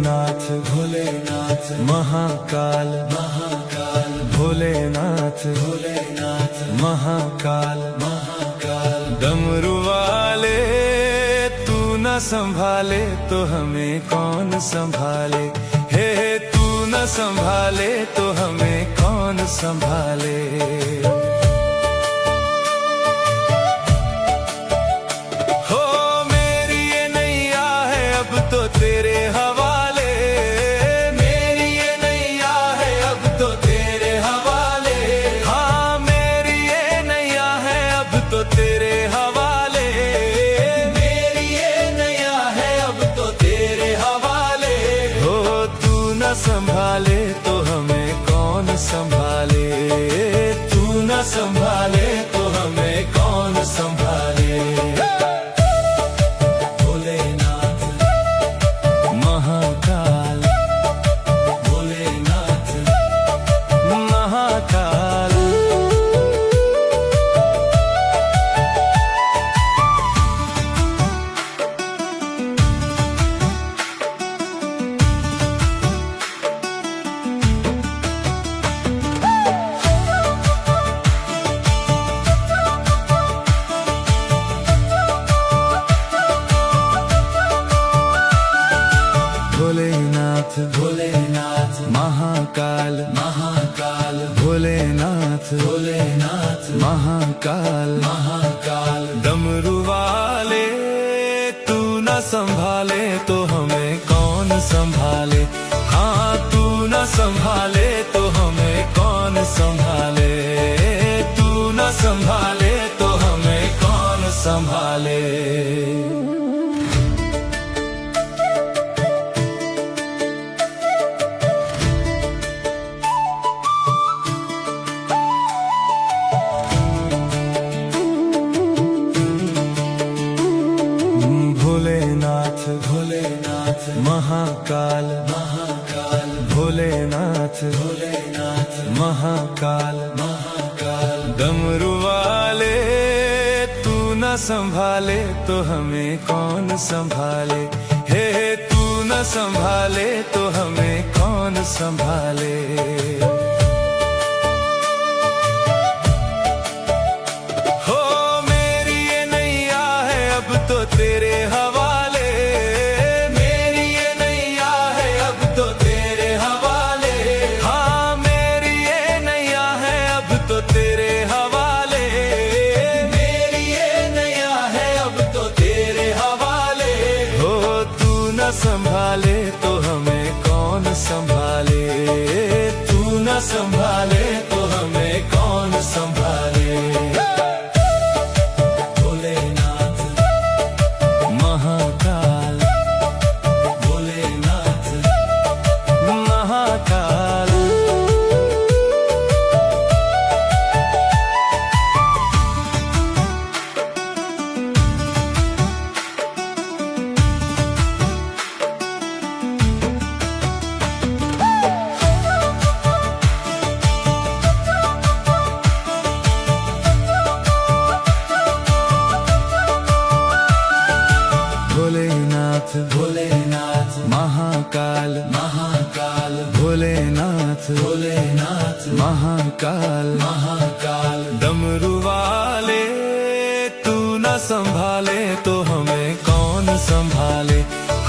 भोलेनाथ भोलेनाथ महाकाल महाकाल भोलेनाथ भोलेनाथ महाकाल महाकाल डमरू वाले तू न संभाले तो हमें कौन संभाले। हे तू न संभाले तो हमें कौन संभाले। तो तेरे हवाले मेरी ये नैया है अब तो तेरे हवाले। हाँ मेरी ये नैया है अब तो तेरे हवाले। मेरी ये नैया है अब तो तेरे हवाले। हो तू न संभाले तो हमें कौन संभाले। तू न संभाले तो हमें कौन संभाले। भोलेनाथ भोलेनाथ महाकाल महाकाल भोलेनाथ भोलेनाथ महाकाल महाकाल डमरू वाले तू न संभाले तो हमें कौन संभाले। हाँ तू न संभाले तो हमें कौन संभाले। तू न संभाले तो हमें कौन संभाले। भोलेनाथ भोलेनाथ महाकाल महाकाल भोलेनाथ भोलेनाथ महाकाल महाकाल डमरू वाले तू न संभाले तो हमें कौन संभाले। हे तू न संभाले तो हमें कौन संभाले। तो तेरे हवाले मेरी ये नैया है अब तो तेरे हवाले। हाँ मेरी ये नैया है अब तो तेरे हवाले। मेरी ये नैया है अब तो तेरे हवाले। हो तू न संभाले तो हमें कौन संभाले। तू न संभाले तो हमें कौन संभाले। भोलेनाथ भोलेनाथ महाकाल महाकाल भोलेनाथ भोलेनाथ महाकाल महाकाल डमरू वाले तू न संभाले तो हमें कौन संभाले।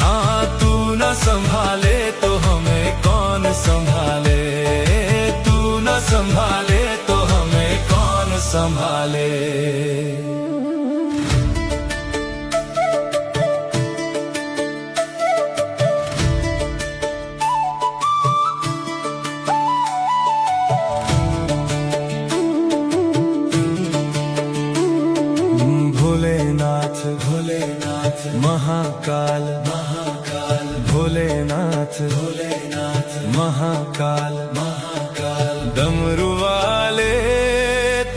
हाँ तू न संभाले तो हमें कौन संभाले। तू न संभाले तो हमें कौन संभाले। भोलेनाथ भोलेनाथ महाकाल महाकाल भोलेनाथ भोलेनाथ महाकाल महाकाल डमरू वाले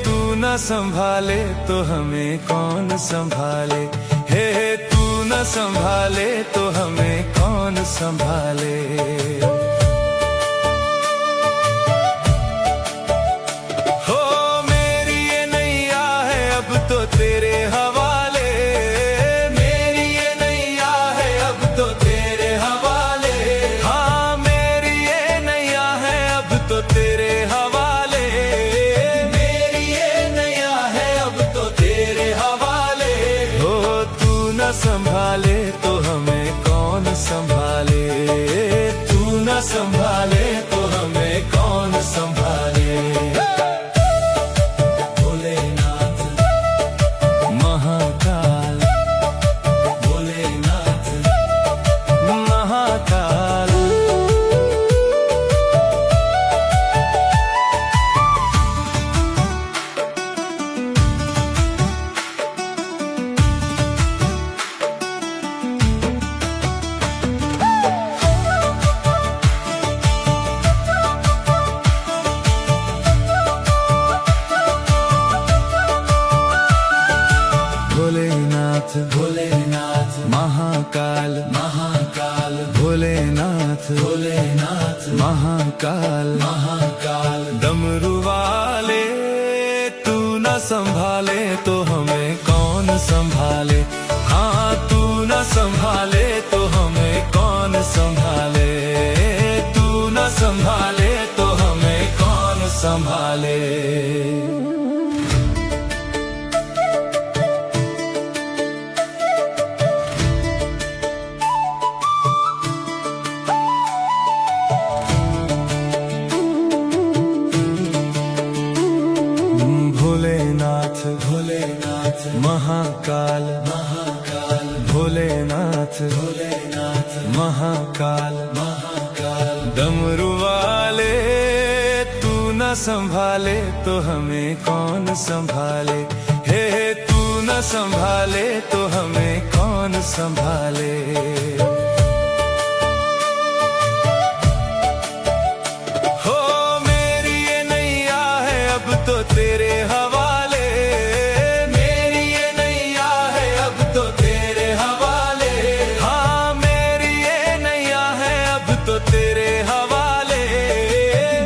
तू न संभाले तो हमें कौन संभाले। हे तू न संभाले तो हमें कौन संभाले। हो मेरी ये नैया है अब तो तेरे हवाले। मेरी ये नैया है अब तो तेरे हवाले। संभाले तो हमें कौन संभाले, तू न संभाले तो हमें कौन संभाले। भोलेनाथ महाकाल, भोलेनाथ महाकाल। भोलेनाथ भोलेनाथ महाकाल महाकाल, भोलेनाथ भोलेनाथ महाकाल महाकाल। डमरू वाले तू न संभाले तो हमें कौन संभाले, हाँ तू न संभाले तो हमें कौन संभाले, तू न संभाले तो हमें कौन संभाले। भोलेनाथ भोलेनाथ महाकाल महाकाल, भोलेनाथ भोलेनाथ महाकाल महाकाल। डमरू वाले तू न संभाले तो हमें कौन संभाले, हे तू न संभाले तो हमें कौन संभाले। तो तेरे हवाले, मेरी ये नैया है अब तो तेरे हवाले, हाँ मेरी ये नैया है अब तो तेरे हवाले,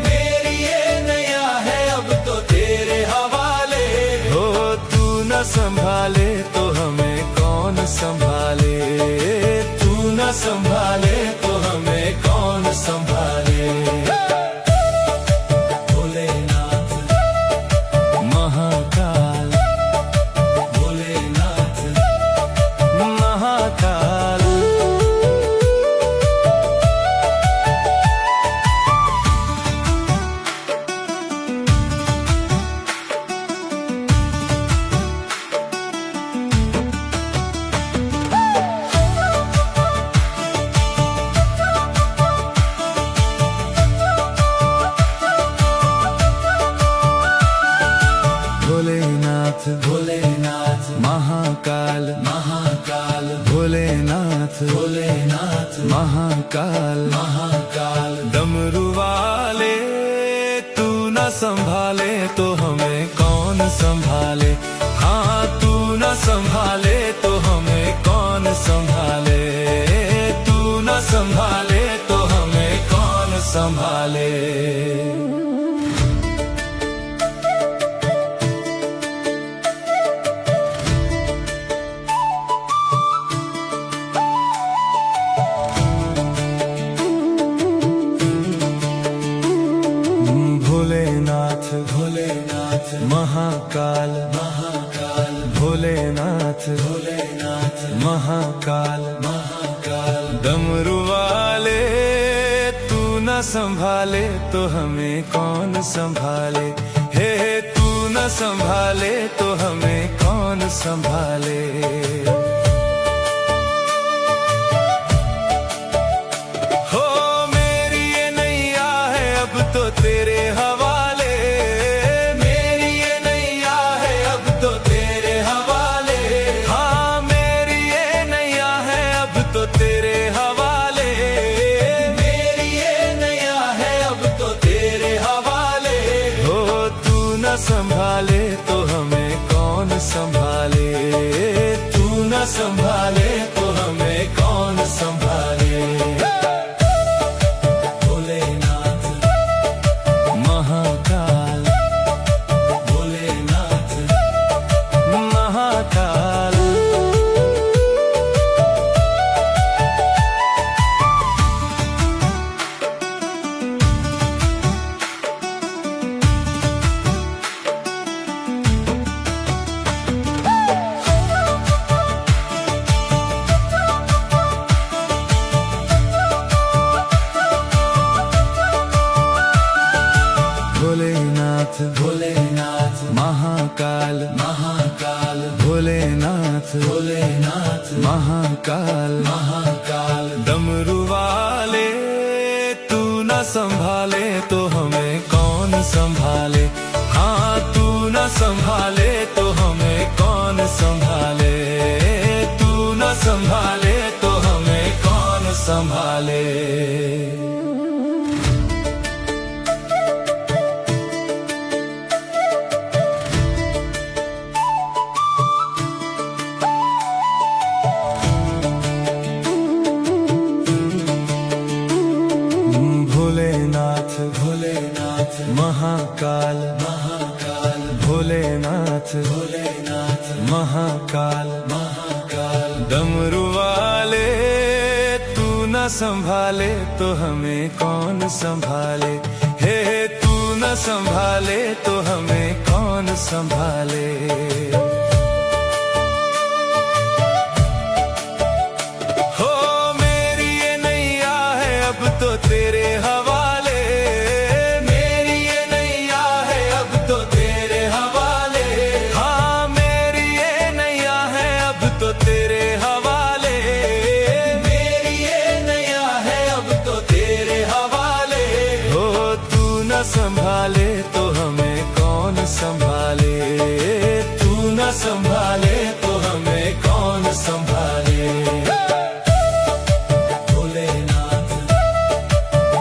मेरी ये नैया है अब तो तेरे हवाले। हो तू न संभाले तो हमें कौन संभाले, तू न संभाले तो हमें कौन संभाले। महाकाल भोलेनाथ महाकाल। भोलेनाथ भोलेनाथ महाकाल महाकाल, भोलेनाथ भोलेनाथ महाकाल महाकाल। डमरू वाले तू न संभाले तो हमें कौन संभाले, हाँ तू न संभाले तो हमें कौन संभाले, तू न संभाले तो हमें कौन संभाले। भोलेनाथ भोलेनाथ महाकाल महाकाल, भोलेनाथ भोलेनाथ महाकाल महाकाल। डमरू वाले तू न संभाले तो हमें कौन संभाले, हे तू न संभाले तो हमें कौन संभाले। तो तेरे हवाले, मेरी ये नैया है अब तो तेरे हवाले, हाँ मेरी ये नैया है अब तो तेरे हवाले, मेरी ये नैया है अब तो तेरे हवाले। हो तू न संभाले तो हमें कौन संभाले, तू न महाकाल डमरू वाले तू न संभाले तो हमें कौन संभाले। हाँ तू न संभाले तो हमें कौन संभाले। तू न संभाले तो हमें कौन संभाले। भोलेनाथ भोलेनाथ महाकाल महाकाल भोलेनाथ भोलेनाथ महाकाल महाकाल डमरू वाले तू न संभाले तो हमें कौन संभाले। हे तू न संभाले तो हमें कौन संभाले। तो तेरे हवाले मेरी ये नैया है अब तो तेरे हवाले। हाँ मेरी ये नैया है अब तो तेरे हवाले। मेरी ये नैया है अब तो तेरे हवाले। हो तू न संभाले तो हमें कौन संभाले। तू न संभाले तो हमें कौन संभाले।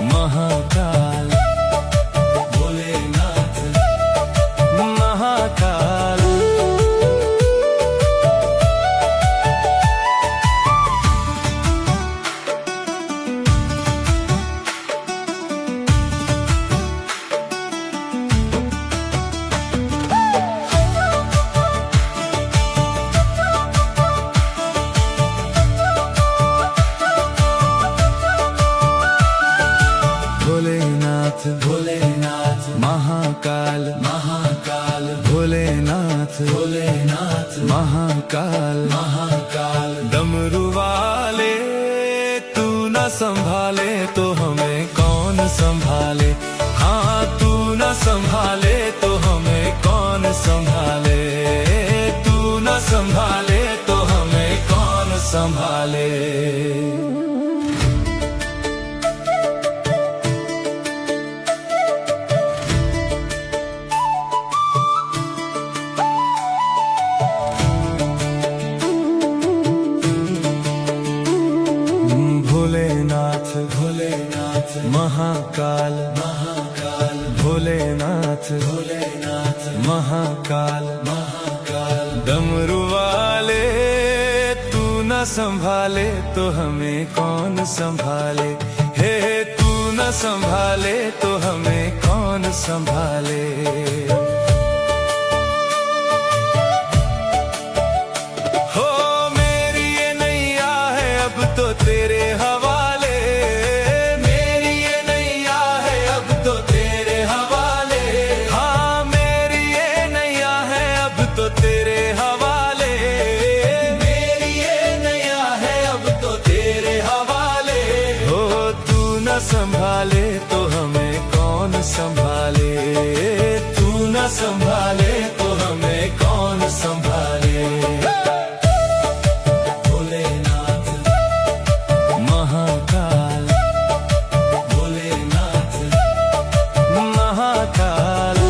महाकाल भोलेनाथ महाकाल भोलेनाथ भोलेनाथ महाकाल महाकाल भोलेनाथ भोलेनाथ महाकाल महाकाल डमरू वाले तू न संभाले तो हमें कौन संभाले। हाँ तू न संभाले तो हमें कौन संभाले। तू न संभाले तो हमें कौन संभाले। भोलेनाथ भोलेनाथ महाकाल महाकाल भोलेनाथ भोलेनाथ महाकाल महाकाल डमरू वाले तू न संभाले तो हमें कौन संभाले। हे तू न संभाले तो हमें कौन संभाले। तो तेरे हवाले मेरी ये नैया है अब तो तेरे हवाले। हाँ मेरी ये नैया है अब तो तेरे हवाले। मेरी ये नैया है अब तो तेरे हवाले। हो तू न संभाले तो हमें कौन संभाले। तू न संभाले तो हमें कौन संभाले। महाकाल भोलेनाथ महाकाल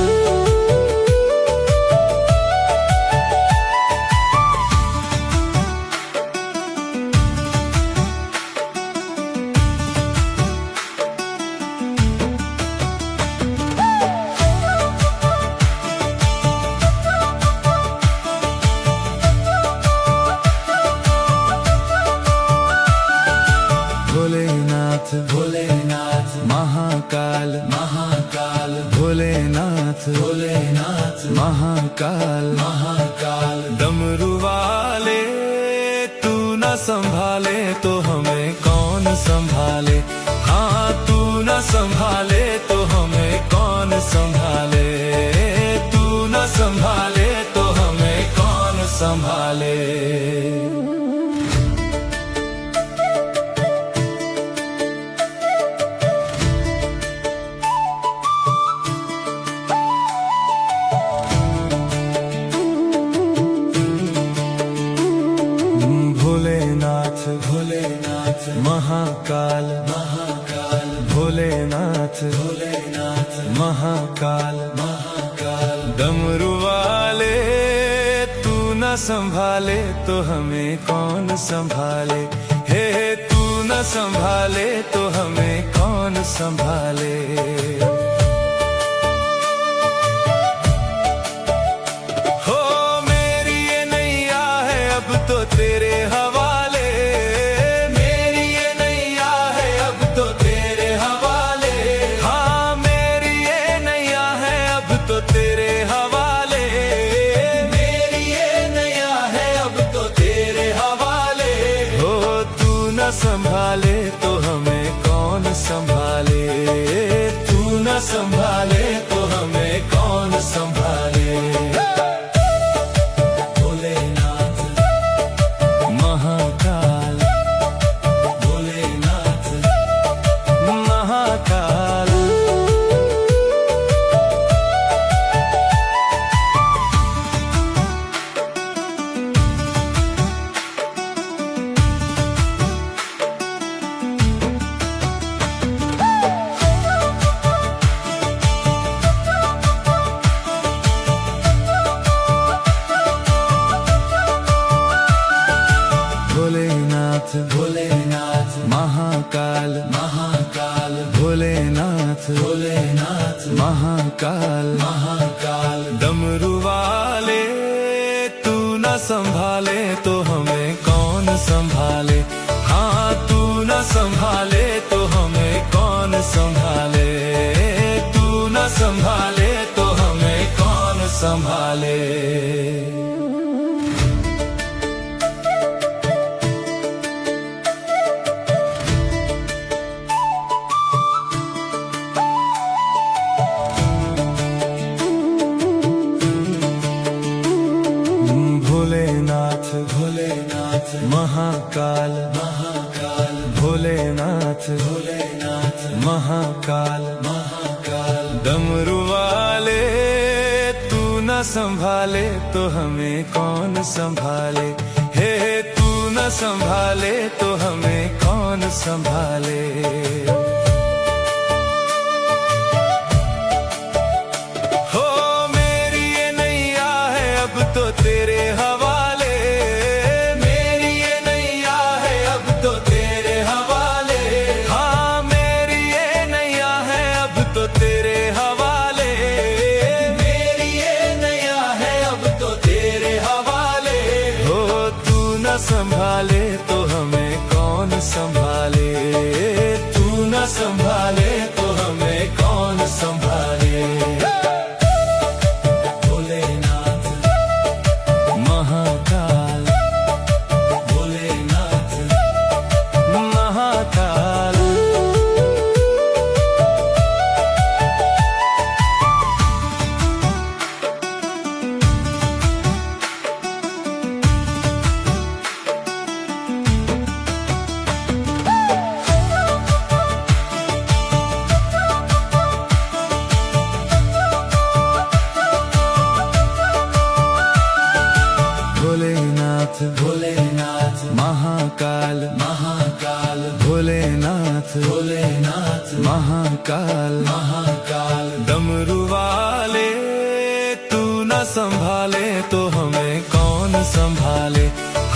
भोलेनाथ भोलेनाथ महाकाल महाकाल भोलेनाथ भोलेनाथ महाकाल महाकाल डमरू वाले तू न संभाले तो हमें कौन संभाले। हाँ तू न संभाले तो हमें कौन संभाले। तू न संभाले तो हमें कौन संभाले। भोलेनाथ भोले भोलेनाथ महाकाल महाकाल भोलेनाथ भोलेनाथ महाकाल महाकाल डमरू वाले तू न संभाले तो हमें कौन संभाले हे तू न संभाले तो हमें कौन संभाले हो मेरी ये नैया है अब तो तेरे हवाले मेरी ये नैया है अब तो तेरे हवाले हाँ मेरी ये नैया है अब तो तेरे हवाले मेरी ये नैया है अब तो तेरे हवाले हो तू न संभाले तो हमें कौन संभाले तू न संभाले तो हमें कौन संभाले भोलेनाथ महाकाल भोलेनाथ महाकाल भोलेनाथ भोलेनाथ महाकाल महाकाल भोलेनाथ भोलेनाथ महाकाल महाकाल डमरू वाले तू न संभाले तो हमें कौन संभाले हाँ तू न संभाले तो हमें कौन संभाले तू न संभाले तो हमें कौन संभाले भोलेनाथ भोलेनाथ महाकाल महाकाल भोलेनाथ भोलेनाथ महाकाल महाकाल डमरू वाले तू न संभाले तो हमें कौन संभाले हे तू न संभाले तो हमें कौन संभाले तो तेरे हवाले मेरी ये नैया है अब तो तेरे हवाले हाँ मेरी ये नैया है अब तो तेरे हवाले मेरी ये नैया है अब तो तेरे हवाले हो तू न संभाले तो हमें कौन संभाले तू न संभाले तो हमें कौन संभाले महाकाल भोलेनाथ महाकाल भोलेनाथ भोलेनाथ महाकाल महाकाल भोलेनाथ भोलेनाथ महाकाल महाकाल डमरू वाले तू न संभाले तो हमें कौन संभाले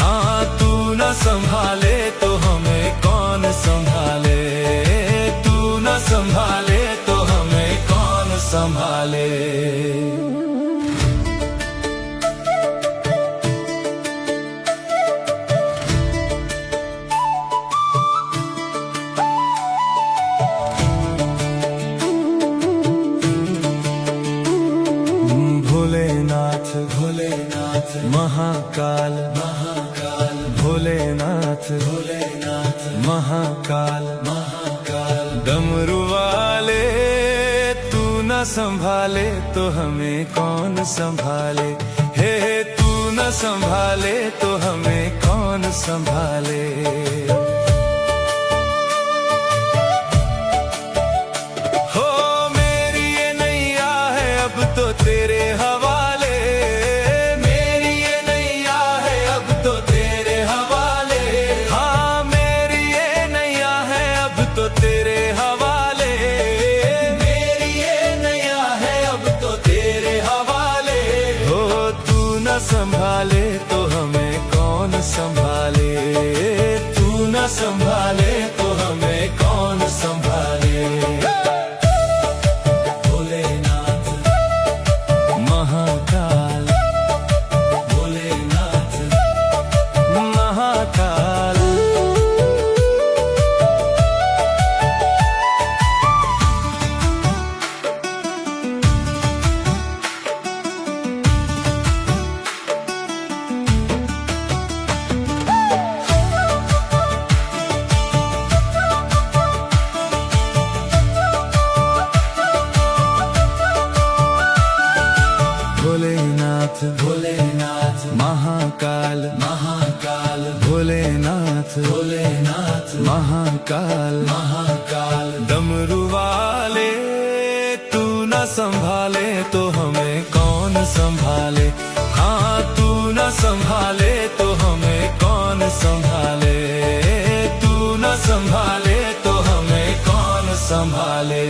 हाँ तू न संभाले तो हमें कौन संभाले तू न संभाले तो हमें कौन संभाले भोलेनाथ भोलेनाथ महाकाल महाकाल भोलेनाथ भोलेनाथ महाकाल महाकाल डमरू वाले तू न संभाले तो हमें कौन संभाले हे तू न संभाले तो हमें कौन संभाले तो तेरे हवाले मेरी ये नैया है अब तो तेरे हवाले हाँ मेरी संभाले तो हमें कौन संभाले। भोलेनाथ महाकाल, भोलेनाथ महाकाल। भोलेनाथ भोलेनाथ महाकाल महाकाल। भोलेनाथ भोलेनाथ महाकाल महाकाल। डमरू वाले तू न संभाले तो हमें कौन संभाले। हाँ तू न संभाले तो हमें कौन संभाले। तू न संभाले तो हमें कौन संभाले।